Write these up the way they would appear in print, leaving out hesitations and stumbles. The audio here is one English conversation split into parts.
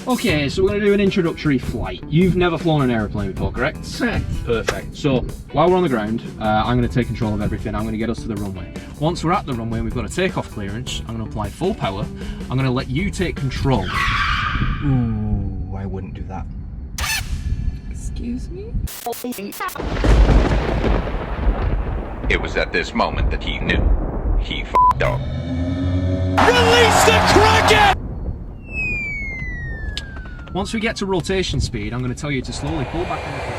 Okay, so we're going to do an introductory flight. You've never flown an aeroplane before, correct? Correct. Perfect. So, while we're on the ground, I'm going to take control of everything. I'm going to get us to the runway. Once we're at the runway, we've got a takeoff clearance. I'm going to apply full power. I'm going to let you take control. Ooh, I wouldn't do that. Excuse me? It was at this moment that he knew. He f***ed up. Release the Kraken! Once we get to rotation speed, I'm going to tell you to slowly pull back on the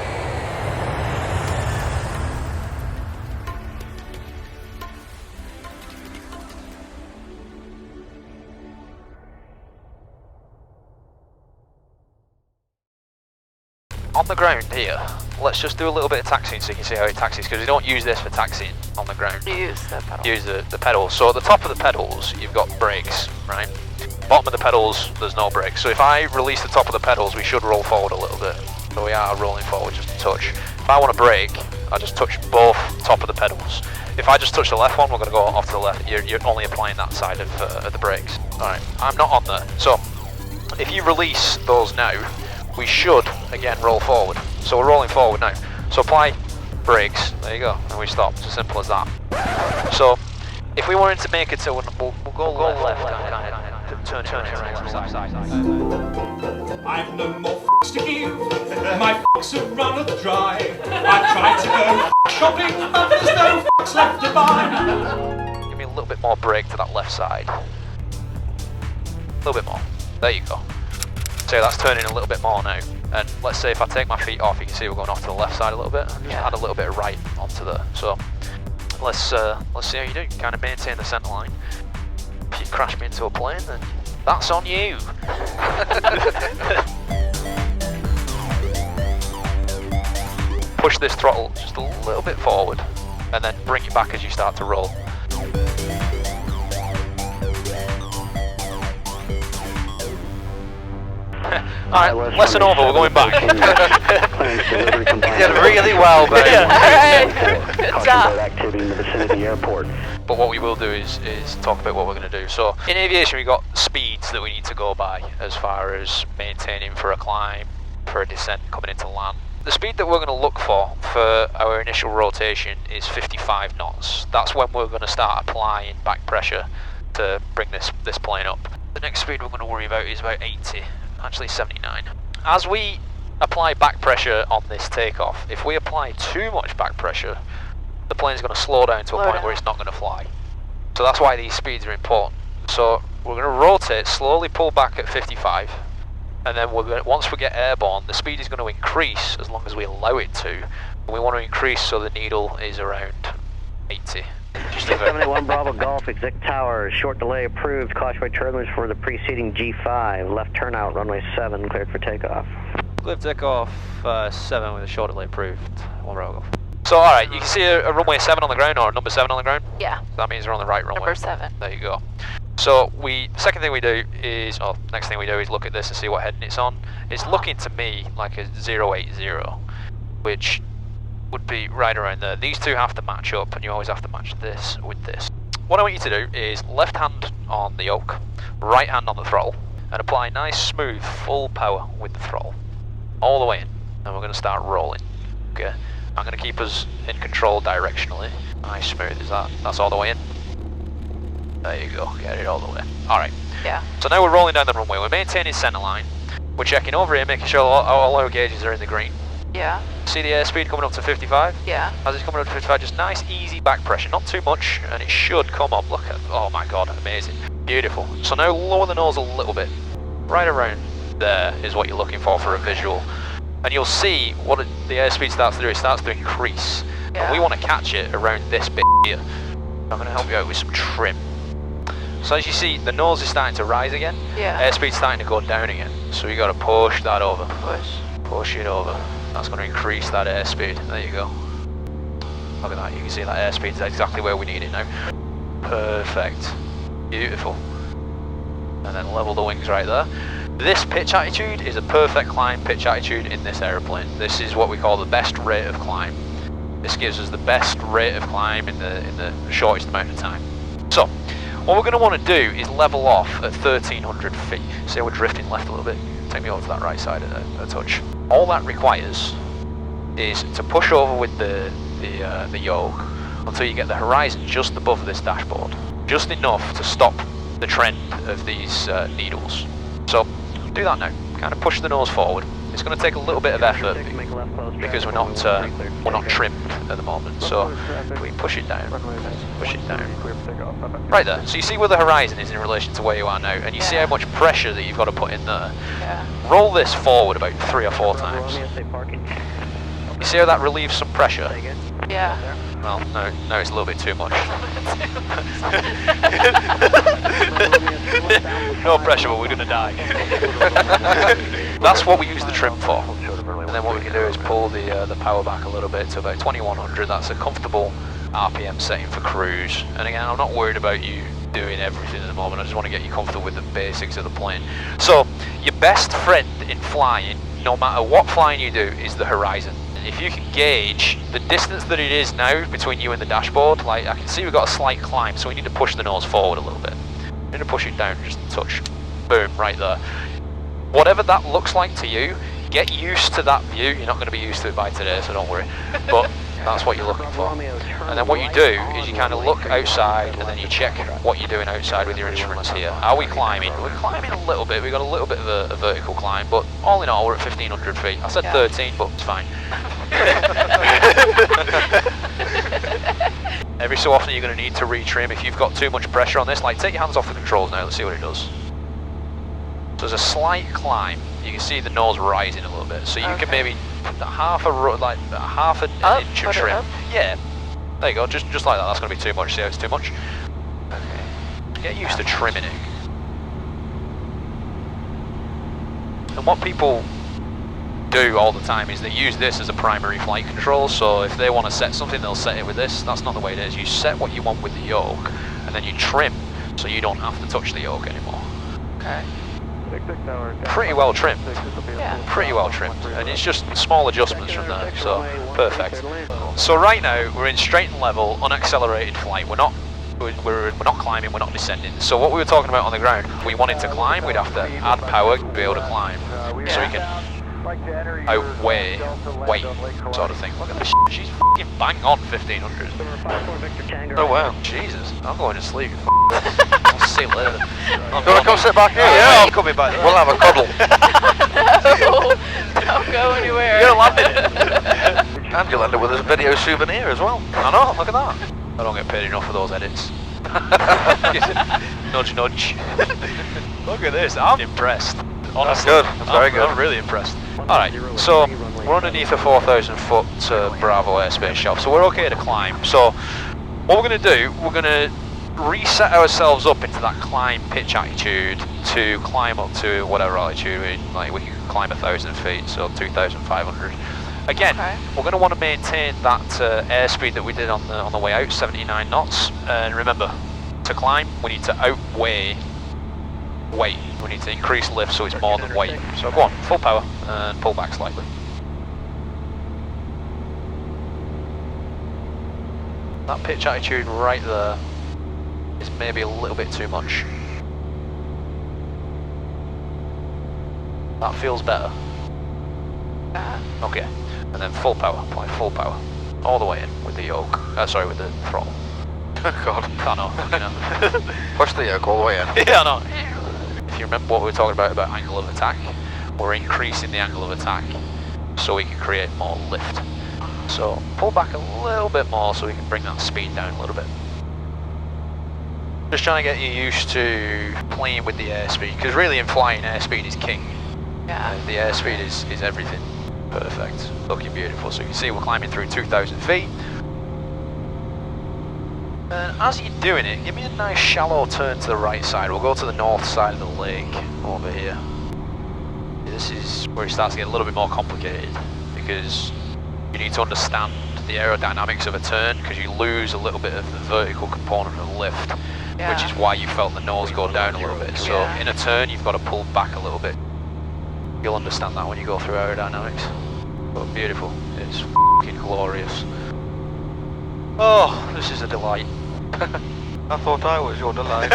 On the ground here, let's just do a little bit of taxiing so you can see how it taxis, because we don't use this for taxiing on the ground. Use the pedal. Use the pedals. So at the top of the pedals, you've got brakes, right? Bottom of the pedals, there's no brakes. So if I release the top of the pedals, we should roll forward a little bit. So we are rolling forward just a touch. If I want to brake, I just touch both top of the pedals. If I just touch the left one, we're going to go off to the left. You're only applying that side of the brakes. Alright, I'm not on there. So if you release those now, we should, again, roll forward. So we're rolling forward now. So apply brakes, there you go, and we stop. It's as simple as that. So if we wanted to make it so we'll go left, turn it around side. I've no more f***s to give. My f***s have run at the dry. I tried to go shopping, but there's no f***s left to buy. Give me a little bit more brake to that left side. A little bit more. There you go. So that's turning a little bit more now. And let's say if I take my feet off, you can see we're going off to the left side a little bit. And just add a little bit of right onto there. So let's see how you do. Kind of maintain the centre line. If you crash me into a plane, then that's on you. Push this throttle just a little bit forward, and then bring it back as you start to roll. Alright, lesson over, we're going back. You did really well, babe. Alright, good job. Activity in the vicinity of the airport. But what we will do is talk about what we're going to do. So in aviation, we've got speeds that we need to go by as far as maintaining for a climb, for a descent coming into land. The speed that we're going to look for our initial rotation is 55 knots. That's when we're going to start applying back pressure to bring this plane up. The next speed we're going to worry about is about 80. Actually 79. As we apply back pressure on this takeoff, if we apply too much back pressure, the plane's going to slow down to a point where it's not going to fly. So that's why these speeds are important. So we're going to rotate, slowly pull back at 55, and then once we get airborne, the speed is going to increase as long as we allow it to. And we want to increase so the needle is around 80. 71 Bravo Golf, exec tower, short delay approved, cautionary turbulence for the preceding G5, left turnout, runway 7, cleared for takeoff. Cleared takeoff 7 with a short delay approved, 1 Bravo Golf. So alright, you can see a runway 7 on the ground, or number 7 on the ground? Yeah. So that means we're on the right runway. Number 7. There you go. So next thing we do is look at this and see what heading it's on. It's looking to me like a 080, which would be right around there. These two have to match up, and you always have to match this with this. What I want you to do is left hand on the yoke, right hand on the throttle, and apply nice smooth full power with the throttle all the way in, and we're going to start rolling. Okay, I'm going to keep us in control directionally. Nice smooth, that's all the way in. There you go, get it all the way. Alright, Yeah. so now we're rolling down the runway, we're maintaining centre line, we're checking over here, making sure all our gauges are in the green. Yeah. See the airspeed coming up to 55? Yeah. As it's coming up to 55, just nice easy back pressure, not too much, and it should come up. Look at, oh my god, amazing. Beautiful. So now lower the nose a little bit. Right around there is what you're looking for a visual. And you'll see what the airspeed starts to do, it starts to increase. Yeah. And we want to catch it around this bit here. I'm going to help you out with some trim. So as you see, the nose is starting to rise again. Yeah. Airspeed's starting to go down again. So you got to push that over. Push it over. That's going to increase that airspeed. There you go. Look at that. You can see that airspeed is exactly where we need it now. Perfect. Beautiful. And then level the wings right there. This pitch attitude is a perfect climb pitch attitude in this aeroplane. This is what we call the best rate of climb. This gives us the best rate of climb in the shortest amount of time. So, what we're going to want to do is level off at 1300 feet. See how we're drifting left a little bit? Take me over to that right side a touch. All that requires is to push over with the yoke until you get the horizon just above this dashboard. Just enough to stop the trend of these needles. So do that now. Kind of push the nose forward. It's going to take a little bit of effort because we're not trimmed at the moment. So we push it down, push it down. Right there. So you see where the horizon is in relation to where you are now, and you see how much pressure that you've got to put in there. Roll this forward about 3 or 4 times. You see how that relieves some pressure? Yeah. Well, no, it's a little bit too much. No pressure, but we're going to die. That's what we use the trim for. And then what we can do is pull the power back a little bit to about 2100. That's a comfortable RPM setting for cruise. And again, I'm not worried about you doing everything at the moment. I just want to get you comfortable with the basics of the plane. So your best friend in flying, no matter what flying you do, is the horizon. If you can gauge the distance that it is now between you and the dashboard, like I can see we've got a slight climb, so we need to push the nose forward a little bit. We need to push it down just a touch. Boom, right there. Whatever that looks like to you, get used to that view. You're not going to be used to it by today, so don't worry. But that's what you're looking for. And then what you do is you kind of look outside and then you check what you're doing outside with your instruments here. Are we climbing? We're climbing a little bit. We've got a little bit of a vertical climb, but all in all we're at 1500 feet. I said 13, but it's fine. Every so often you're going to need to retrim if you've got too much pressure on this. Like, take your hands off the controls now, let's see what it does. So there's a slight climb. You can see the nose rising a little bit. So you can maybe put half an inch of trim. Yeah. There you go, just like that. That's going to be too much. See how it's too much? Okay. Get used to trimming it. And what people do all the time is they use this as a primary flight control. So if they want to set something, they'll set it with this. That's not the way it is. You set what you want with the yoke, and then you trim so you don't have to touch the yoke anymore. Okay. Pretty well trimmed. Yeah. Pretty well trimmed. And it's just small adjustments from there. So perfect. So right now we're in straight and level, unaccelerated flight. We're not climbing, we're not descending. So what we were talking about on the ground, we wanted to climb, we'd have to add power to be able to climb. So we can outweigh weight sort of thing. Look at this shit. She's fucking bang on 1500. Oh wow, Jesus, I'm going to sleep. I'll see you later. You want to come sit back here? Yeah, I'm coming back. We'll have a cuddle. No, don't go anywhere. You're landing. And you'll end up with a video souvenir as well. I know, look at that. I don't get paid enough for those edits. Nudge, nudge. Look at this, I'm impressed. Honestly, That's good, that's very good. I'm really impressed. Alright, so we're underneath a 4,000 foot Bravo airspace shelf, so we're okay to climb. So what we're going to do, we're going to reset ourselves up into that climb pitch attitude to climb up to whatever altitude. Like we can climb 1,000 feet, so 2,500. Again, we're going to want to maintain that airspeed that we did on the way out, 79 knots. And remember, to climb, we need to outweigh weight. We need to increase lift so it's more than weight. So go on, full power and pull back slightly. That pitch attitude right there is maybe a little bit too much. That feels better. Okay, and then full power, apply full power. All the way in with the yoke, sorry, with the throttle. God. I know, you know. Push the yoke all the way in. Yeah, I know. If you remember what we were talking about angle of attack, we're increasing the angle of attack so we can create more lift. So pull back a little bit more so we can bring that speed down a little bit. Just trying to get you used to playing with the airspeed, because really in flying, airspeed is king. Yeah. The airspeed is everything. Perfect. Looking beautiful. So you can see we're climbing through 2,000 feet. And as you're doing it, give me a nice shallow turn to the right side. We'll go to the north side of the lake over here. This is where it starts to get a little bit more complicated, because you need to understand the aerodynamics of a turn, because you lose a little bit of the vertical component of lift, which is why you felt the nose go down a little bit. So in a turn, you've got to pull back a little bit. You'll understand that when you go through aerodynamics. But beautiful. It's f***ing glorious. Oh, this is a delight. I thought I was your delight.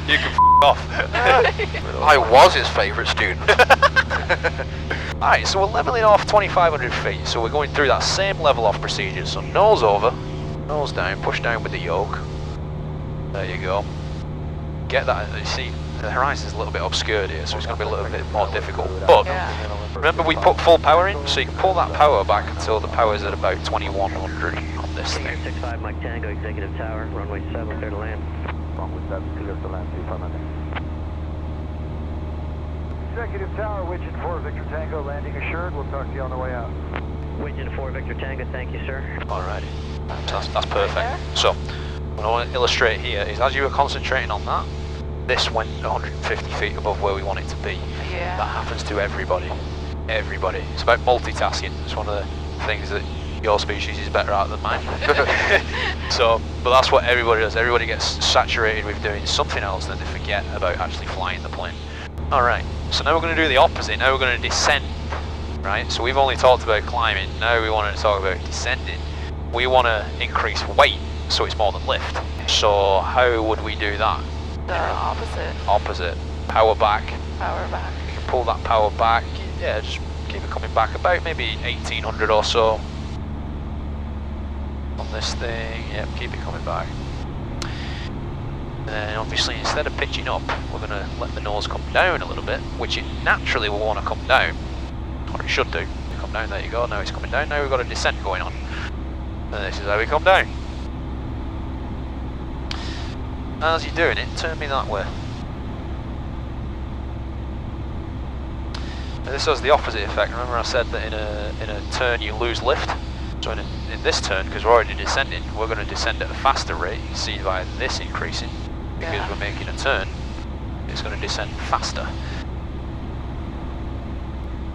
You can off. I was his favourite student. Alright, so we're levelling off 2,500 feet, so we're going through that same level off procedure. So nose over, nose down, push down with the yoke. There you go. Get that, you see, the horizon's a little bit obscured here, so it's going to be a little bit more difficult. But remember, we put full power in, so you can pull that power back until the power's at about 2,100 on this thing. 65 Mike Tango, Executive Tower, runway 7, clear to land. Runway 7, clear to land, 3500. Executive Tower, Widgeon 4 Victor Tango, landing assured. We'll talk to you on the way out. Widgeon 4 Victor Tango, thank you, sir. Alrighty, so that's perfect. So, what I want to illustrate here is as you were concentrating on that, this went 150 feet above where we want it to be. Yeah. That happens to everybody. Everybody. It's about multitasking. It's one of the things that your species is better at than mine. So, but that's what everybody does. Everybody gets saturated with doing something else, then they forget about actually flying the plane. Alright, so now we're going to do the opposite. Now we're going to descend. Right? So we've only talked about climbing. Now we want to talk about descending. We want to increase weight so it's more than lift. So how would we do that? The opposite. Opposite. Power back. Power back. You can pull that power back. Yeah, just keep it coming back about maybe 1,800 or so on this thing. Yep, keep it coming back. And then obviously instead of pitching up, we're going to let the nose come down a little bit, which it naturally will want to come down, or it should do. Come down, there you go. Now it's coming down. Now we've got a descent going on. And this is how we come down. As you're doing it, turn me that way. Now this has the opposite effect. Remember I said that in a turn you lose lift? So in this turn, because we're already descending, we're going to descend at a faster rate. You can see by this increasing, because we're making a turn, it's going to descend faster.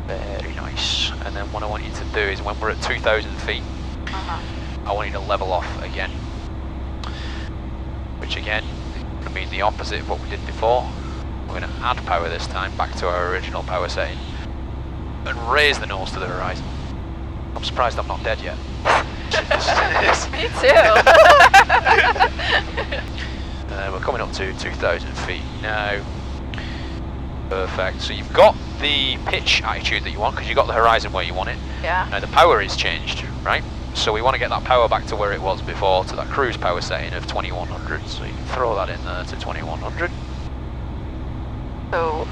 Very nice. And then what I want you to do is when we're at 2,000 feet, I want you to level off again. Which again, would mean the opposite of what we did before. We're going to add power this time, back to our original power setting, and raise the nose to the horizon. I'm surprised I'm not dead yet. Me too. We're coming up to 2,000 feet now. Perfect. So you've got the pitch attitude that you want, because you've got the horizon where you want it. Yeah. Now the power is changed, right? So we want to get that power back to where it was before, to that cruise power setting of 2,100. So you can throw that in there to 2,100. So,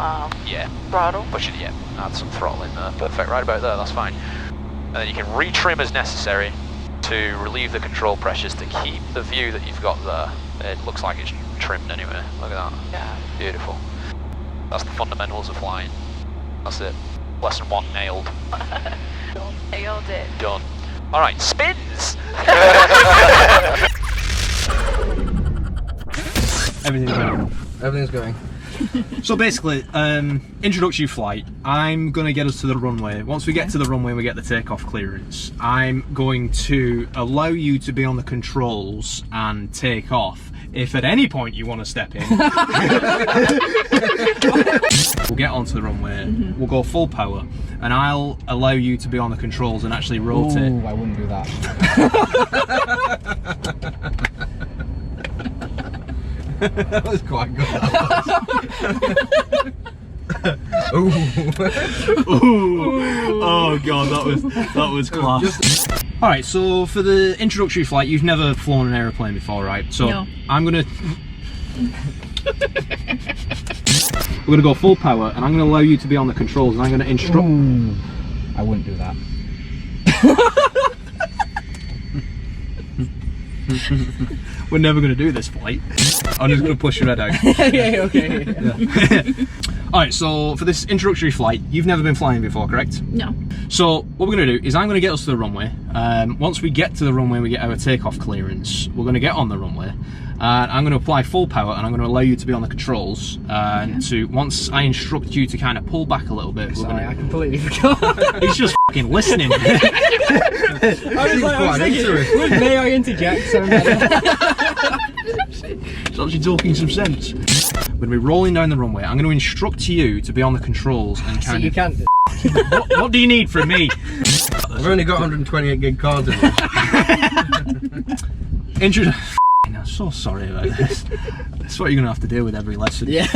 yeah. Throttle. Push it, yeah. Add some throttle in there. Perfect, right about there, that's fine. And then you can retrim as necessary to relieve the control pressures to keep the view that you've got there. It looks like it's trimmed anyway. Look at that. Yeah. Beautiful. That's the fundamentals of flying. That's it. Lesson 1 nailed. Nailed it. Done. Alright, spins! Everything's going. Everything's going. So basically, introductory flight, I'm going to get us to the runway. Once we get to the runway and we get the takeoff clearance, I'm going to allow you to be on the controls and take off. If at any point you want to step in, we'll get onto the runway, we'll go full power, and I'll allow you to be on the controls and actually rotate. Ooh, I wouldn't do that. That was quite good. Ooh. Ooh. Oh god, that was class. Alright, so for the introductory flight, you've never flown an aeroplane before, right? So No. I'm gonna we're gonna go full power, and I'm gonna allow you to be on the controls, and I'm gonna instruct. Ooh. I wouldn't do that. We're never gonna do this flight. I'm just gonna push your head out. Yeah, okay. Yeah. Alright, so for this introductory flight, you've never been flying before, correct? No. So what we're going to do is I'm going to get us to the runway. Once we get to the runway, we get our takeoff clearance. We're going to get on the runway. I'm going to apply full power, and I'm going to allow you to be on the controls. To once I instruct you to kind of pull back a little bit. Sorry, I completely forgot. He's just fucking listening. I was thinking, may I interject? It's actually talking some sense. We're going to be rolling down the runway. I'm going to instruct you to be on the controls and kind you can't. What do you need from me? I've only got 128 gig cards in there. so sorry about this. That's what you're gonna have to deal with every lesson. Yeah.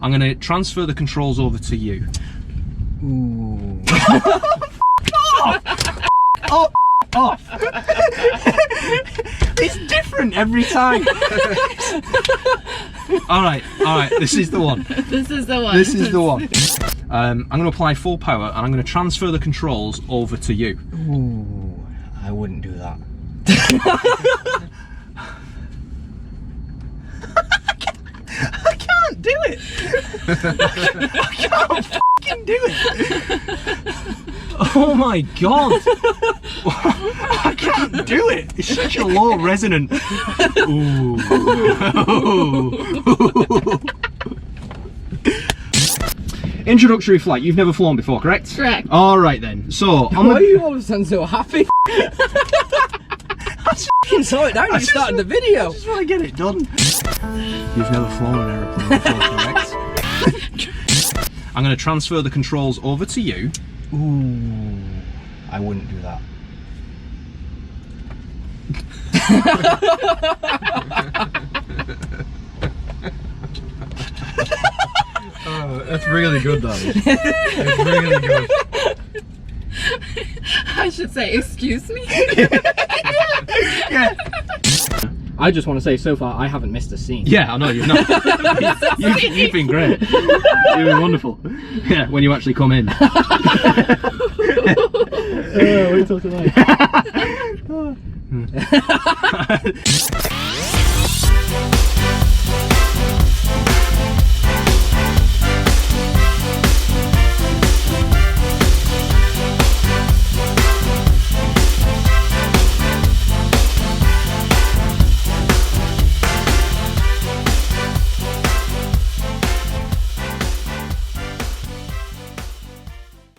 I'm gonna transfer the controls over to you. Ooh. Oh, off. It's different every time. all right, this is the one. This is the one. This is the one. I'm going to apply full power and I'm going to transfer the controls over to you. Ooh, I wouldn't do that. I can't do it. I can't fucking do it. Oh my god. I can't do it. It's such a low resonant. Ooh. Introductory flight. You've never flown before, correct? Correct. All right then. So, on Why are you all of a sudden so happy? You saw it down. You started the video. I just want to get it done. You've never flown an aeroplane before, correct? I'm going to transfer the controls over to you. Ooh, I wouldn't do that. Oh, that's really good, though. It's really good. I should say, excuse me. Yeah. I just want to say, so far, I haven't missed a scene. Yeah, I know you've not. You've been great. You've been wonderful. Yeah, when you actually come in. Wait till tonight.